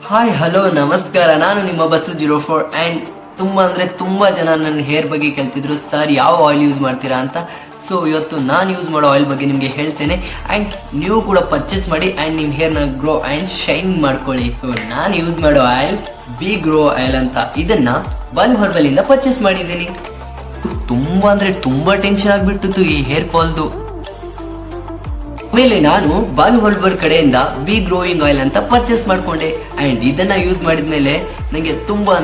Hi hello ನಮಸ್ಕಾರ, ನಾನು ನಿಮ್ಮ ಬಸ್ಸು 04 ಆ್ಯಂಡ್ ತುಂಬಾ ಜನ ನನ್ನ ಹೇರ್ ಬಗ್ಗೆ ಕೇಳ್ತಿದ್ರು, ಸರ್ ಯಾವ ಆಯಿಲ್ ಯೂಸ್ ಮಾಡ್ತೀರಾ ಅಂತ. ಸೊ ಇವತ್ತು ನಾನು ಯೂಸ್ ಮಾಡೋ ಆಯಿಲ್ ಬಗ್ಗೆ ನಿಮಗೆ ಹೇಳ್ತೇನೆ ಆ್ಯಂಡ್ ನೀವು ಕೂಡ ಪರ್ಚೇಸ್ ಮಾಡಿ ಆ್ಯಂಡ್ ನಿಮ್ಮ ಹೇರ್ನ ಗ್ರೋ ಆ್ಯಂಡ್ ಶೈನ್ ಮಾಡ್ಕೊಳ್ಳಿ. ಸೊ ನಾನು ಯೂಸ್ ಮಾಡೋ ಆಯಿಲ್ ಬಿ ಗ್ರೋ ಆಯಿಲ್ ಅಂತ, ಇದನ್ನ ಬಾಲು ಹರ್ಬಲಿಂದ ಪರ್ಚೇಸ್ ಮಾಡಿದ್ದೀನಿ. ತುಂಬಾ ಟೆನ್ಷನ್ ಆಗ್ಬಿಟ್ಟಿತ್ತು ಈ ಹೇರ್ ಫಾಲ್ದು. ಆಮೇಲೆ ನಾನು ಬಾಲು ಹೊಲ್ಬರ್ ಕಡೆಯಿಂದ ಬಿ ಗ್ರೋಯಿಂಗ್ ಆಯಿಲ್ ಅಂತ ಪರ್ಚೇಸ್ ಮಾಡ್ಕೊಂಡೆ ಅಂಡ್ ಇದನ್ನ ಯೂಸ್ ಮಾಡಿದ್ಮೇಲೆ ನಂಗೆ ತುಂಬಾ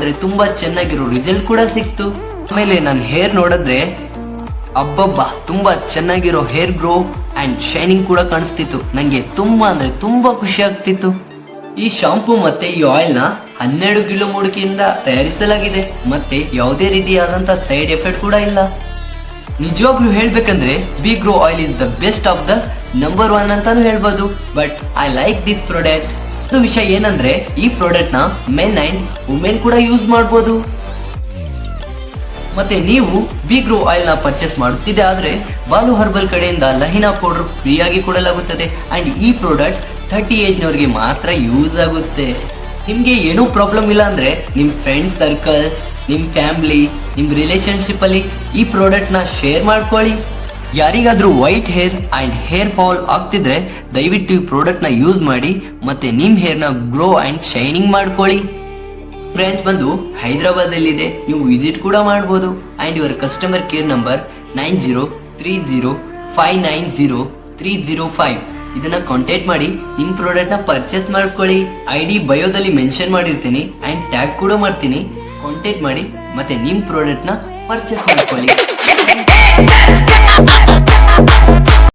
ಚೆನ್ನಾಗಿರೋ ರಿಸಲ್ಟ್ ಕೂಡ ಸಿಕ್ತು. ಆಮೇಲೆ ನನ್ನ ಹೇರ್ ನೋಡಿದ್ರೆ ಅಬ್ಬಬ್ಬಾ ತುಂಬಾ ಚೆನ್ನಾಗಿರೋ ಹೇರ್ ಗ್ರೋ ಅಂಡ್ ಶೈನಿಂಗ್ ಕೂಡ ಕಾಣಿಸ್ತಿತ್ತು. ನಂಗೆ ತುಂಬಾ ಖುಷಿ ಆಗ್ತಿತ್ತು. ಈ ಶಾಂಪೂ ಮತ್ತೆ ಈ ಆಯಿಲ್ ನ 12 ಕಿಲೋ ಮೂಡಿಕೆಯಿಂದ ತಯಾರಿಸಲಾಗಿದೆ ಮತ್ತೆ ಯಾವುದೇ ರೀತಿಯಾದಂತ ಸೈಡ್ ಎಫೆಕ್ಟ್ ಕೂಡ ಇಲ್ಲ. ನಿಜವಾಗ್ಲೂ ಹೇಳ್ಬೇಕಂದ್ರೆ B grow oil is the best of the number 1 ಅಂತಾನು ಹೇಳ್ಬೋದು. But I like this product. ಒಂದು ವಿಷಯ ಏನಂದ್ರೆ ಈ ಪ್ರಾಡಕ್ಟ್ ನ ಮೆನ್ ಅಂಡ್ ವುಮೆನ್ ಕೂಡ ಯೂಸ್ ಮಾಡಬಹುದು. ಮತ್ತೆ ನೀವು ಬಿ ಗ್ರೋ ಆಯಿಲ್ ನ ಪರ್ಚೇಸ್ ಮಾಡುತ್ತಿದೆ ಆದ್ರೆ ಬಾಲು ಹರ್ಬಲ್ ಕಡೆಯಿಂದ ಲಹಿನಾ ಪೌಡರ್ ಫ್ರೀ ಆಗಿ ಕೊಡಲಾಗುತ್ತದೆ ಅಂಡ್ ಈ ಪ್ರಾಡಕ್ಟ್ 30 ಏಜ್ ನವರಿಗೆ ಮಾತ್ರ ಯೂಸ್ ಆಗುತ್ತೆ. ನಿಮ್ಗೆ ಏನೂ ಪ್ರಾಬ್ಲಮ್ ಇಲ್ಲ ಅಂದ್ರೆ ನಿಮ್ ಫ್ರೆಂಡ್ ಸರ್ಕಲ್, ನಿಮ್ ಫ್ಯಾಮಿಲಿ, ನಿಮ್ ರಿಲೇಶನ್ಶಿಪ್ ಅಲ್ಲಿ ಈ ಪ್ರಾಡಕ್ಟ್ ನ ಶೇರ್ ಮಾಡ್ಕೊಳ್ಳಿ. ಯಾರಿಗಾದ್ರೂ white hair and hair fall ಆಗ್ತಿದ್ರೆ ದಯವಿಟ್ಟು ಈ ಪ್ರಾಡಕ್ಟ್ ನ ಯೂಸ್ ಮಾಡಿ ಮತ್ತೆ ನಿಮ್ ಹೇರ್ ನ ಗ್ರೋ ಅಂಡ್ ಶೈನಿಂಗ್ ಮಾಡ್ಕೊಳ್ಳಿ. ಬ್ರಾಂಚ್ ಬಂದು ಹೈದರಾಬಾದ್ ಅಲ್ಲಿ ಇದೆ, ನೀವು ವಿಸಿಟ್ ಕೂಡ ಮಾಡಬಹುದು. And your customer care number 9030590305. ಇದನ್ನ ಕಾಂಟ್ಯಾಕ್ಟ್ ಮಾಡಿ ನಿಮ್ ಪ್ರಾಡಕ್ಟ್ ನ ಪರ್ಚೇಸ್ ಮಾಡ್ಕೊಳ್ಳಿ. ID ಬಯೋದಲ್ಲಿ ಮೆನ್ಷನ್ ಮಾಡಿರ್ತೀನಿ ಅಂಡ್ ಟ್ಯಾಗ್ ಕೂಡ ಮಾಡ್ತೀನಿ. ಕಾಂಟ್ಯಾಕ್ಟ್ ಮಾಡಿ ಮತ್ತೆ ನಿಮ್ ಪ್ರಾಡಕ್ಟ್ ನ ಪರ್ಚೇಸ್ ಮಾಡ್ಕೊಳ್ಳಿ.